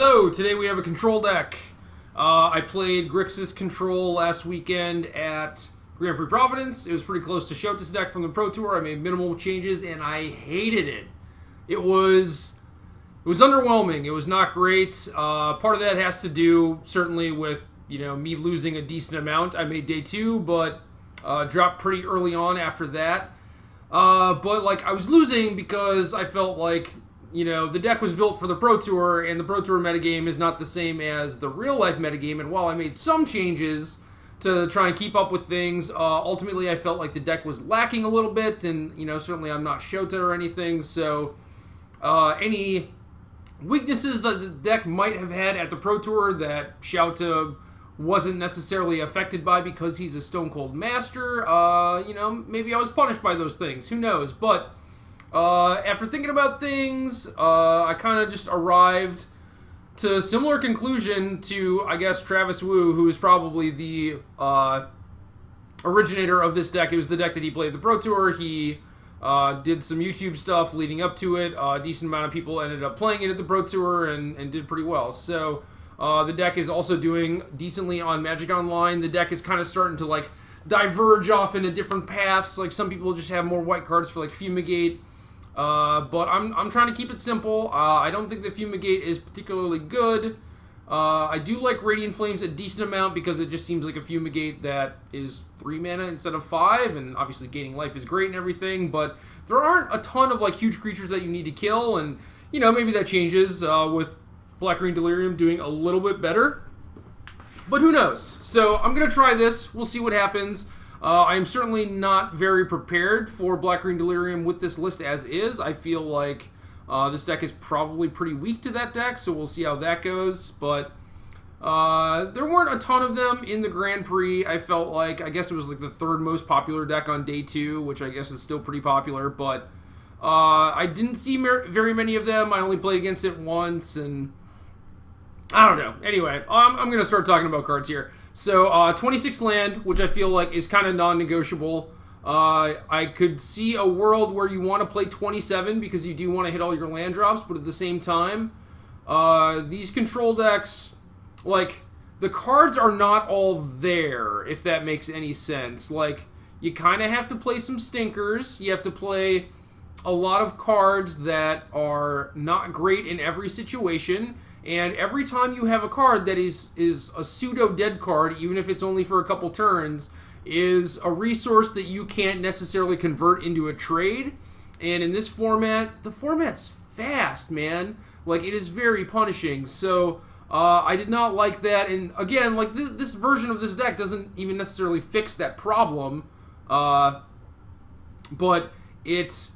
Hello, today we have a control deck. I played Grixis Control last weekend at Grand Prix Providence. It was pretty close to Shota's deck from the Pro Tour. I made minimal changes and I hated it. It was underwhelming. It was not great. Part of that has to do certainly with me losing a decent amount. I made day 2, but dropped pretty early on after that. But I was losing because I felt like the deck was built for the Pro Tour, and the Pro Tour metagame is not the same as the real-life metagame, and while I made some changes to try and keep up with things, ultimately I felt like the deck was lacking a little bit, and, certainly I'm not Shota or anything, so any weaknesses that the deck might have had at the Pro Tour that Shota wasn't necessarily affected by because he's a Stone Cold Master, maybe I was punished by those things, who knows, but after thinking about things, I kind of just arrived to a similar conclusion to, I guess, Travis Wu, who is probably the originator of this deck. It was the deck that he played at the Pro Tour. He did some YouTube stuff leading up to it. A decent amount of people ended up playing it at the Pro Tour and did pretty well. So the deck is also doing decently on Magic Online. The deck is kind of starting to diverge off into different paths. Like some people just have more white cards for Fumigate. But I'm trying to keep it simple. I don't think the Fumigate is particularly good. I do like Radiant Flames a decent amount because it just seems like a Fumigate that is 3 mana instead of 5, and obviously gaining life is great and everything, but there aren't a ton of huge creatures that you need to kill, and maybe that changes with Black-Green Delirium doing a little bit better. But who knows? So I'm going to try this. We'll see what happens. I am certainly not very prepared for Black-Green Delirium with this list as is. I feel like this deck is probably pretty weak to that deck, so we'll see how that goes. But there weren't a ton of them in the Grand Prix. I felt like, I guess it was the third most popular deck on day 2, which I guess is still pretty popular. But I didn't see very many of them. I only played against it once, and I don't know. Anyway, I'm going to start talking about cards here. So, 26 land, which I feel like is kind of non-negotiable. I could see a world where you want to play 27 because you do want to hit all your land drops, but at the same time, these control decks, the cards are not all there, if that makes any sense. You kind of have to play some stinkers. You have to play a lot of cards that are not great in every situation. And every time you have a card that is a pseudo-dead card, even if it's only for a couple turns, is a resource that you can't necessarily convert into a trade. And in this format, the format's fast, man. It is very punishing. So I did not like that. And again, this version of this deck doesn't even necessarily fix that problem. But it's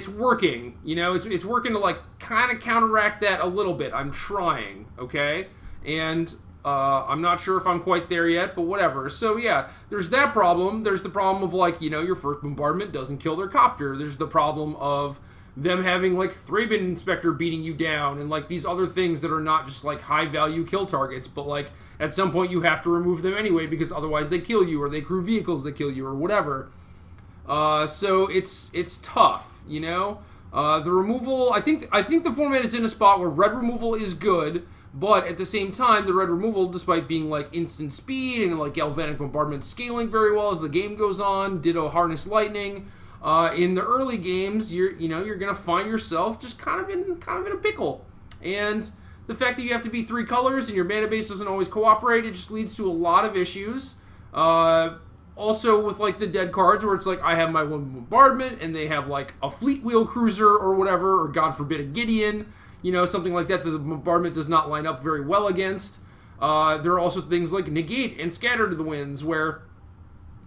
working, it's working to kind of counteract that a little bit. I'm trying, okay? And I'm not sure if I'm quite there yet, but whatever. So yeah, there's that problem. There's the problem of your first bombardment doesn't kill their copter. There's the problem of them having Thraben Inspector beating you down and these other things that are not just high value kill targets, but at some point you have to remove them anyway because otherwise they kill you or they crew vehicles that kill you or whatever. So it's tough, the removal, I think the format is in a spot where red removal is good, but at the same time, the red removal, despite being instant speed and Galvanic Bombardment scaling very well as the game goes on, ditto Harness Lightning, in the early games, you're gonna find yourself just kind of in a pickle. And the fact that you have to be 3 colors and your mana base doesn't always cooperate, it just leads to a lot of issues. Also with the dead cards where it's I have my 1 bombardment and they have a fleet wheel cruiser or whatever, or God forbid a Gideon, something like that the bombardment does not line up very well against. There are also things like Negate and Scatter to the Winds where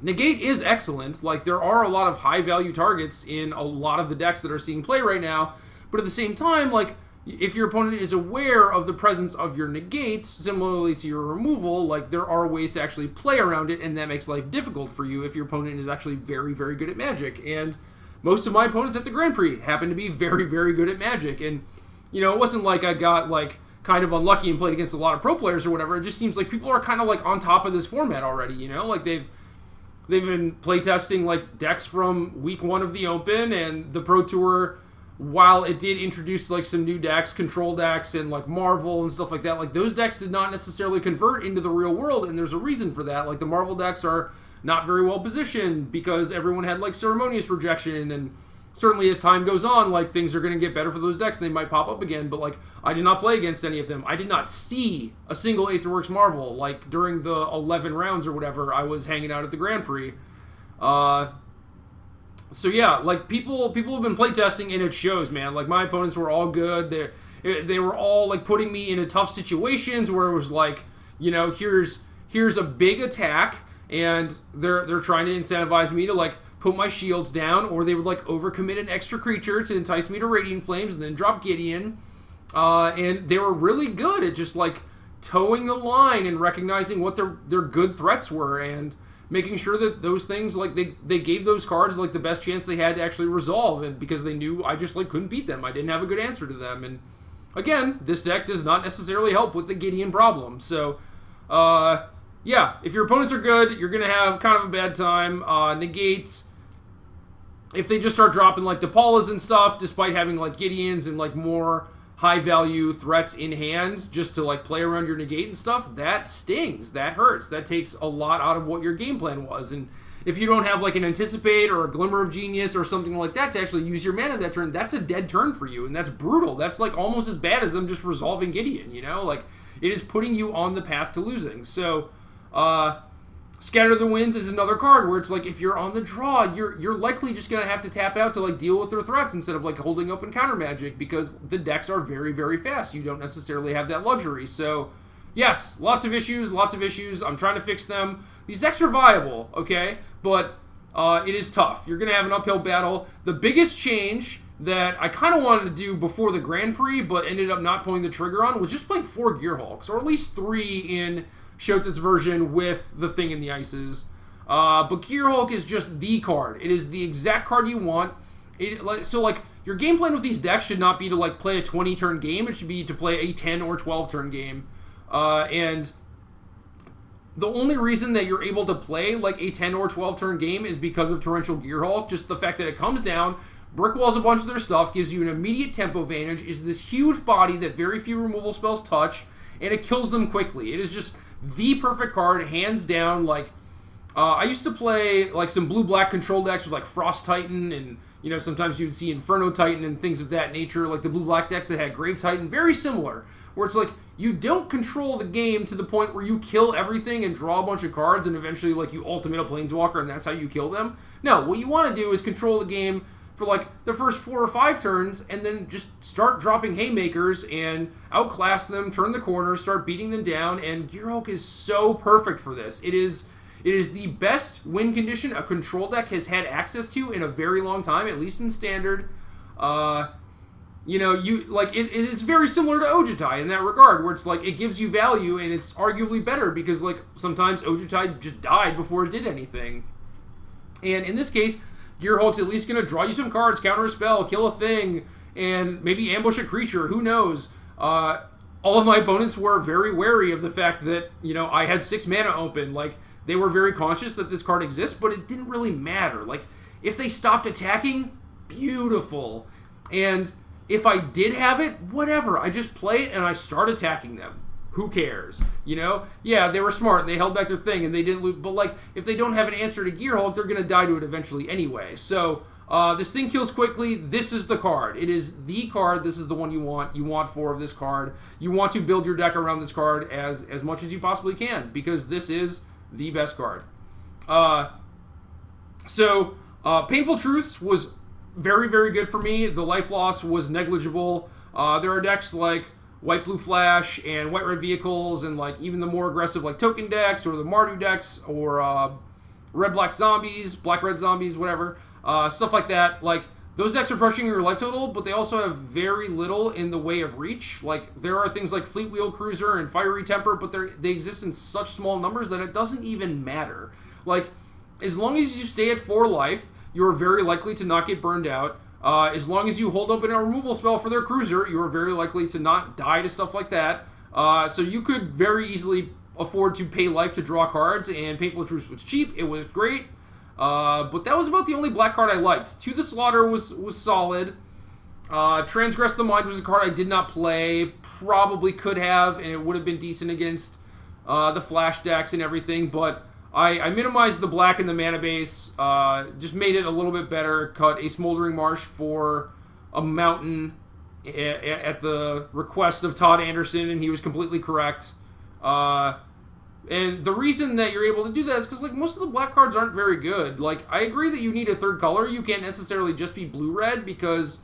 Negate is excellent. There are a lot of high value targets in a lot of the decks that are seeing play right now, but at the same time, if your opponent is aware of the presence of your negate, similarly to your removal, there are ways to actually play around it, and that makes life difficult for you if your opponent is actually very, very good at Magic. And most of my opponents at the Grand Prix happen to be very, very good at Magic. And, it wasn't I got, kind of unlucky and played against a lot of pro players or whatever. It just seems people are kind of, on top of this format already, They've been playtesting, decks from week 1 of the Open, and the Pro Tour while it did introduce like some new decks, control decks, and like Marvel and stuff like that, like those decks did not necessarily convert into the real world, and there's a reason for that. Like the Marvel decks are not very well positioned because everyone had like ceremonious rejection, and certainly as time goes on, like things are going to get better for those decks and they might pop up again. But like I did not play against any of them. I did not see a single Aetherworks Marvel like during the 11 rounds or whatever I was hanging out at the Grand Prix. So yeah, like people have been playtesting and it shows, man. Like my opponents were all good. They were all like putting me into tough situations where it was like, you know, here's a big attack and they're trying to incentivize me to like put my shields down, or they would like overcommit an extra creature to entice me to Radiant Flames and then drop Gideon. And they were really good at just like towing the line and recognizing what their good threats were and making sure that those things, like they gave those cards like the best chance they had to actually resolve, and because they knew I just like couldn't beat them. I didn't have a good answer to them. And again, this deck does not necessarily help with the Gideon problem. So yeah, if your opponents are good, you're gonna have kind of a bad time. Negate, if they just start dropping like DePaulas and stuff, despite having like Gideons and like more high value threats in hand just to like play around your negate and stuff, that stings, that hurts, that takes a lot out of what your game plan was. And if you don't have like an Anticipate or a Glimmer of Genius or something like that to actually use your mana that turn, that's a dead turn for you, and that's brutal. That's like almost as bad as them just resolving Gideon, you know? Like it is putting you on the path to losing. So Scatter the Winds is another card where it's like if you're on the draw, you're likely just gonna have to tap out to like deal with their threats instead of like holding open counter magic, because the decks are very, very fast. You don't necessarily have that luxury. So yes, lots of issues. I'm trying to fix them. These decks are viable, okay, but it is tough. You're gonna have an uphill battle. The biggest change that I kind of wanted to do before the Grand Prix, but ended up not pulling the trigger on, was just playing 4 Gearhulks, or at least 3 in Shota's version with the Thing in the Ices. But Gearhulk is just the card. It is the exact card you want. So like your game plan with these decks should not be to like play a 20 turn game. It should be to play a 10 or 12 turn game. And the only reason that you're able to play like a 10 or 12 turn game is because of Torrential Gearhulk. Just the fact that it comes down, brickwalls a bunch of their stuff, gives you an immediate tempo advantage, is this huge body that very few removal spells touch, and it kills them quickly. It is just the perfect card, hands down. Like I used to play like some blue-black control decks with like Frost Titan, and you know sometimes you'd see Inferno Titan and things of that nature, like the blue-black decks that had Grave Titan, very similar, where it's like you don't control the game to the point where you kill everything and draw a bunch of cards and eventually like you ultimate a Planeswalker and that's how you kill them. No, what you want to do is control the game for like the first 4 or 5 turns, and then just start dropping haymakers and outclass them, turn the corner, start beating them down. And Gearhulk is so perfect for this. It is the best win condition a control deck has had access to in a very long time, at least in Standard. You know, you like it is very similar to Ojutai in that regard, where it's like it gives you value, and it's arguably better because like sometimes Ojutai just died before it did anything. And in this case, Gearhulk's at least going to draw you some cards, counter a spell, kill a thing, and maybe ambush a creature. Who knows? All of my opponents were very wary of the fact that, you know, I had 6 mana open. Like, they were very conscious that this card exists, but it didn't really matter. Like, if they stopped attacking, beautiful. And if I did have it, whatever. I just play it and I start attacking them. Who cares? You know? Yeah, they were smart and they held back their thing and they didn't lose. But, like, if they don't have an answer to Gearhulk, they're going to die to it eventually anyway. So, this thing kills quickly. This is the card. It is the card. This is the one you want. You want 4 of this card. You want to build your deck around this card as much as you possibly can, because this is the best card. Painful Truths was very, very good for me. The life loss was negligible. There are decks like White-Blue Flash and White-Red Vehicles, and like even the more aggressive like Token decks or the Mardu decks or Red-Black Zombies, Black-Red Zombies, whatever, stuff like that. Like, those decks are pushing your life total, but they also have very little in the way of reach. Like, there are things like Fleet Wheel Cruiser and Fiery Temper, but they exist in such small numbers that it doesn't even matter. Like, as long as you stay at 4 life, you're very likely to not get burned out. As long as you hold open a removal spell for their cruiser, you are very likely to not die to stuff like that. So you could very easily afford to pay life to draw cards, and Painful Truce was cheap. It was great. But that was about the only black card I liked. To the Slaughter was solid. Transgress the Mind was a card I did not play. Probably could have, and it would have been decent against the flash decks and everything, but I minimized the black and the mana base, just made it a little bit better, cut a Smoldering Marsh for a mountain at the request of Todd Anderson, and he was completely correct. And the reason that you're able to do that is because, like, most of the black cards aren't very good. Like, I agree that you need a third color. You can't necessarily just be blue-red, because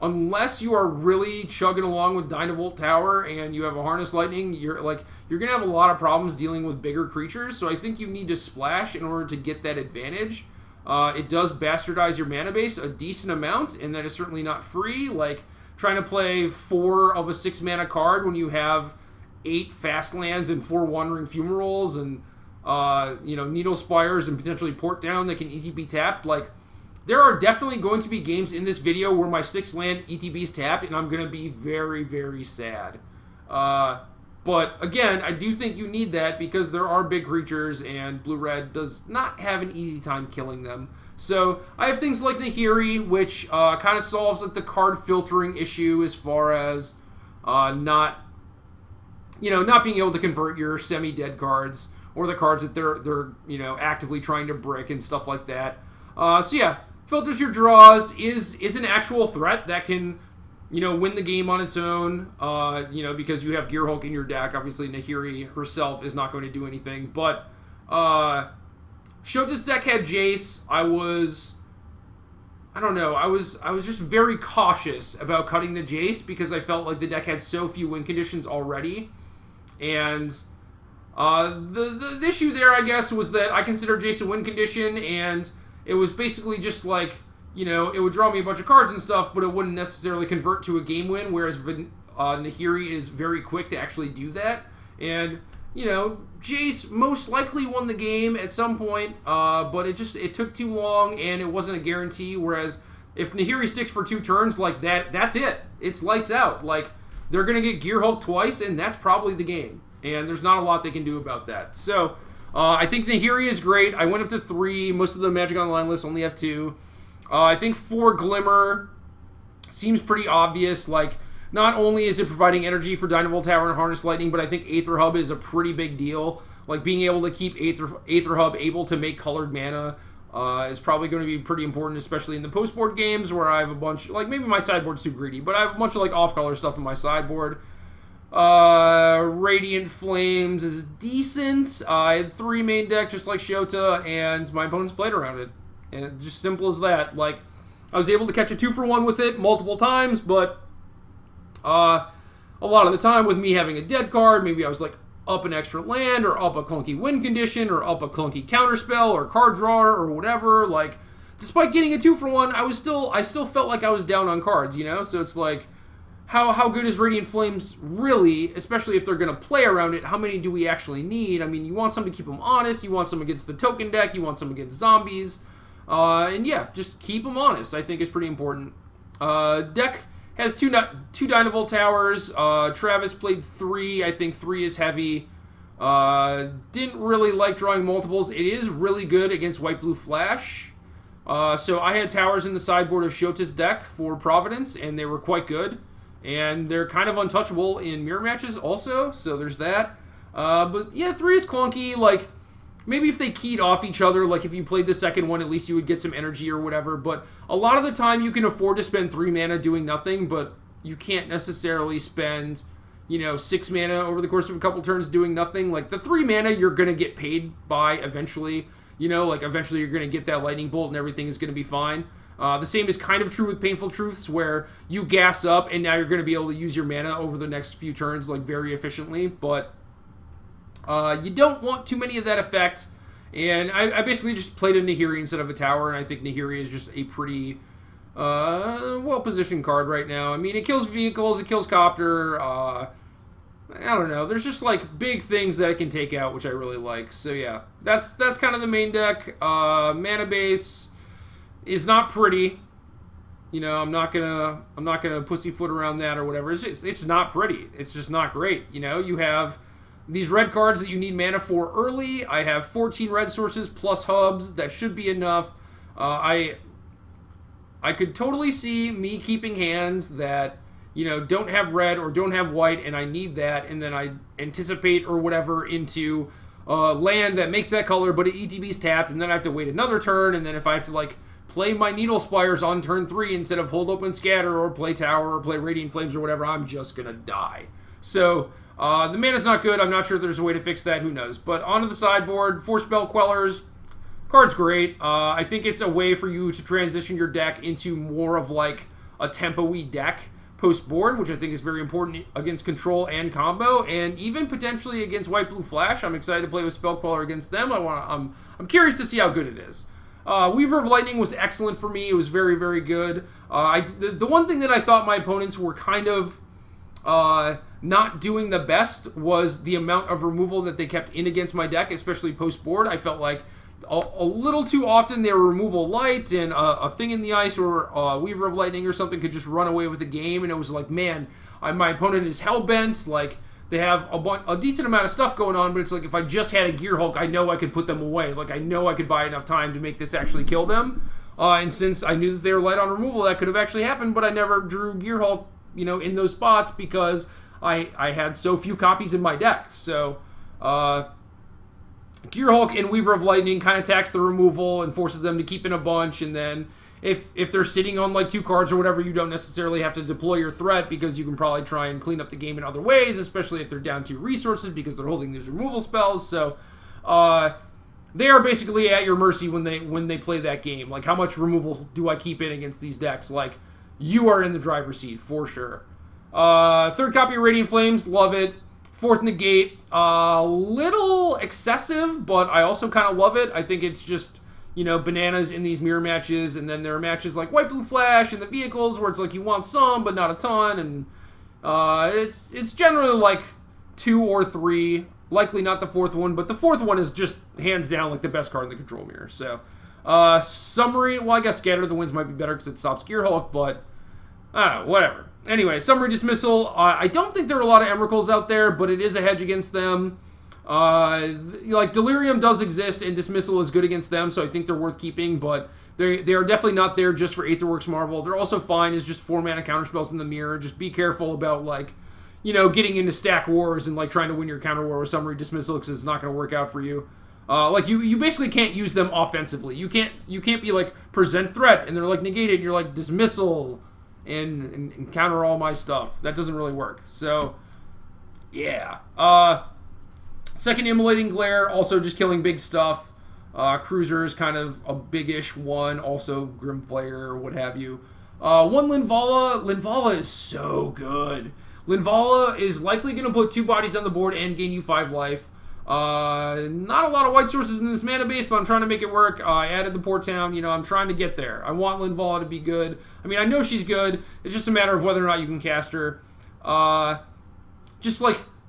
unless you are really chugging along with Dynavolt Tower and you have a Harness Lightning, you're gonna have a lot of problems dealing with bigger creatures. So I think you need to splash in order to get that advantage. It does bastardize your mana base a decent amount, and that is certainly not free. Like, trying to play 4 of a 6 mana card when you have 8 fast lands and 4 Wandering Fumaroles and Needle Spires and potentially Port Down that can ETB tapped. Like, there are definitely going to be games in this video where my 6th land ETB's tapped, and I'm going to be very, very sad. But again, I do think you need that because there are big creatures, and blue-red does not have an easy time killing them. So I have things like Nahiri, which kind of solves like the card filtering issue as far as not being able to convert your semi-dead cards or the cards that they're actively trying to brick and stuff like that. So yeah, filters your draws, is an actual threat that can win the game on its own. Because you have Gearhulk in your deck. Obviously, Nahiri herself is not going to do anything, but Shota's deck had Jace. I was just very cautious about cutting the Jace because I felt like the deck had so few win conditions already. And the issue there, I guess, was that I considered Jace a win condition, and it was basically just like, it would draw me a bunch of cards and stuff, but it wouldn't necessarily convert to a game win, whereas Nahiri is very quick to actually do that. And, Jace most likely won the game at some point, but it took too long, and it wasn't a guarantee, whereas if Nahiri sticks for 2 turns, like, that's it. It's lights out. Like, they're going to get Gearhulk twice, and that's probably the game. And there's not a lot they can do about that. So, I think Nahiri is great. I went up to 3. Most of the Magic Online lists only have 2. I think 4 Glimmer seems pretty obvious. Like, not only is it providing energy for Dynavolt Tower and Harness Lightning, but I think Aether Hub is a pretty big deal. Like, being able to keep Aether Hub able to make colored mana is probably going to be pretty important, especially in the post-board games where I have a bunch, like, maybe my sideboard's too greedy, but I have a bunch of, like, off-color stuff in my sideboard. Radiant Flames is decent. I had 3 main deck, just like Shota, and my opponents played around it. And just simple as that. Like, I was able to catch a 2-for-1 with it multiple times, but a lot of the time with me having a dead card, maybe I was like up an extra land or up a clunky win condition or up a clunky counterspell or card drawer or whatever. Like, despite getting a 2-for-1, I still felt like I was down on cards, So it's like, how good is Radiant Flames really, especially if they're going to play around it? How many do we actually need? I mean, you want some to keep them honest. You want some against the token deck. You want some against zombies. And yeah, just keep them honest, I think is pretty important. Deck has 2 Dynavolt Towers. Travis played 3. I think 3 is heavy. Didn't really like drawing multiples. It is really good against White-Blue Flash. So I had towers in the sideboard of Shota's deck for Providence, and they were quite good. And they're kind of untouchable in mirror matches also, so there's that. But yeah, 3 is clunky. Like, maybe if they keyed off each other, like if you played the second one, at least you would get some energy or whatever. But a lot of the time you can afford to spend 3 mana doing nothing, but you can't necessarily spend, 6 mana over the course of a couple turns doing nothing. Like, the 3 mana you're going to get paid by eventually. Eventually you're going to get that lightning bolt and everything is going to be fine. The same is kind of true with Painful Truths, where you gas up and now you're going to be able to use your mana over the next few turns, like, very efficiently. But you don't want too many of that effect. And I basically just played a Nahiri instead of a tower, and I think Nahiri is just a pretty well-positioned card right now. I mean, it kills vehicles, it kills Copter. I don't know. There's just, like, big things that it can take out, which I really like. So yeah, that's kind of the main deck. Mana base is not pretty. I'm not gonna pussyfoot around that or whatever. It's not pretty. It's just not great. You have these red cards that you need mana for early. I have 14 red sources plus hubs. That should be enough. I I could totally see me keeping hands that, don't have red or don't have white, and I need that, and then I anticipate or whatever into land that makes that color, but it ETB's tapped, and then I have to wait another turn, and then if I have to, play my Needle Spires on turn 3 instead of Hold Open Scatter or play Tower or play Radiant Flames or whatever, I'm just going to die. So, the mana's not good. I'm not sure if there's a way to fix that. Who knows? But onto the sideboard, 4 Spell Quellers. Card's great. I think it's a way for you to transition your deck into more of a tempo-y deck post-board, which I think is very important against control and combo, and even potentially against White-Blue Flash. I'm excited to play with Spell Queller against them. I'm curious to see how good it is. Weaver of Lightning was excellent for me. It was very, very good. The one thing that I thought my opponents were kind of not doing the best was the amount of removal that they kept in against my deck, especially post-board. I felt like a little too often they were removal light, and a Thing in the Ice or Weaver of Lightning or something could just run away with the game, and it was like, man, my opponent is hell-bent. They have a decent amount of stuff going on, but it's like if I just had a Gear Hulk, I know I could put them away. I know I could buy enough time to make this actually kill them. And since I knew that they were light on removal, that could have actually happened, but I never drew Gear Hulk, in those spots because I had so few copies in my deck. So, Gear Hulk and Weaver of Lightning kind of tax the removal and forces them to keep in a bunch, and then if they're sitting on 2 cards or whatever, you don't necessarily have to deploy your threat because you can probably try and clean up the game in other ways, especially if they're down 2 resources because they're holding these removal spells. So they are basically at your mercy when they play that game. How much removal do I keep in against these decks? You are in the driver's seat for sure. 3rd copy of Radiant Flames, love it. 4th Negate, little excessive, but I also kind of love it. I think it's just bananas in these mirror matches, and then there are matches like White Blue Flash and the vehicles where it's you want some but not a ton, and it's generally 2 or 3, likely not the 4th one, but the 4th one is just hands down the best card in the control mirror. So summary, well, I guess Scatter the Winds might be better because it stops Gear Hulk, but whatever. Anyway, summary Dismissal. I don't think there are a lot of Emrakuls out there, but it is a hedge against them. Delirium does exist, and Dismissal is good against them, so I think they're worth keeping, but they are definitely not there just for Aetherworks Marvel. They're also fine as just 4-mana counterspells in the mirror. Just be careful about, getting into stack wars and, trying to win your counter war with Summary Dismissal because it's not going to work out for you. You basically can't use them offensively. You can't be, present threat, and they're, negated, and you're, Dismissal and counter all my stuff. That doesn't really work. So, yeah. 2nd Immolating Glare, also just killing big stuff. Cruiser is kind of a big-ish one, also Grimflayer or what have you. 1 Linvala. Linvala is so good. Linvala is likely going to put 2 bodies on the board and gain you 5 life. Not a lot of white sources in this mana base, but I'm trying to make it work. I added the Port Town. I'm trying to get there. I want Linvala to be good. I know she's good. It's just a matter of whether or not you can cast her.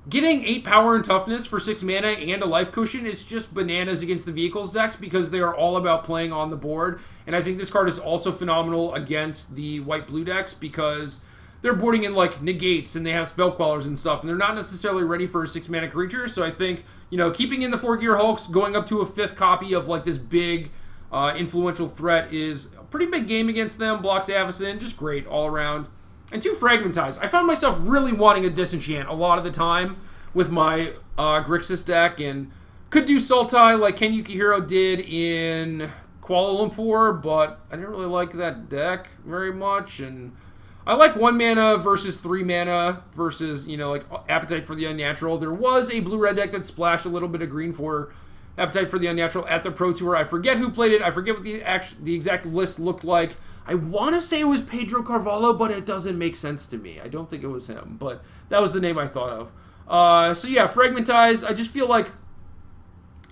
Getting 8 power and toughness for 6 mana and a life cushion is just bananas against the vehicles decks because they are all about playing on the board. And I think this card is also phenomenal against the white-blue decks because they're boarding in negates and they have spell quellers and stuff, and they're not necessarily ready for a 6 mana creature. So I think, keeping in the 4 Gear Hulks, going up to a 5th copy of this big influential threat is a pretty big game against them. Blocks Avacyn, just great all around. And 2 Fragmentize. I found myself really wanting a Disenchant a lot of the time with my Grixis deck, and could do Sultai like Ken Yukihiro did in Kuala Lumpur, but I didn't really like that deck very much, and I like 1 mana versus 3 mana versus, Appetite for the Unnatural. There was a blue-red deck that splashed a little bit of green for Appetite for the Unnatural at the Pro Tour. I forget who played it. I forget what the exact list looked like. I want to say it was Pedro Carvalho, but it doesn't make sense to me. I don't think it was him, but that was the name I thought of. So yeah, Fragmentize, I just feel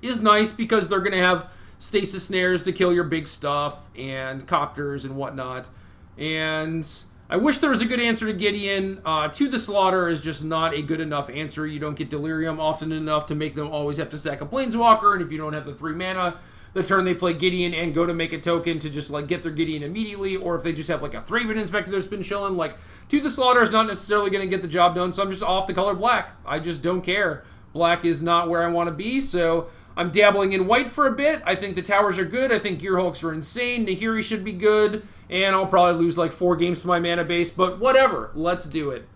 is nice because they're going to have Stasis Snares to kill your big stuff and Copters and whatnot. And I wish there was a good answer to Gideon. To the Slaughter is just not a good enough answer. You don't get Delirium often enough to make them always have to sack a Planeswalker, and if you don't have the 3 mana, the turn they play Gideon and go to make a token to just get their Gideon immediately, or if they just have a Thraben Inspector that's been chilling, To the Slaughter is not necessarily going to get the job done, so I'm just off the color black. I just don't care. Black is not where I want to be, so I'm dabbling in white for a bit. I think the towers are good. I think Gear Hulks are insane. Nahiri should be good. And I'll probably lose like 4 games to my mana base. But whatever. Let's do it.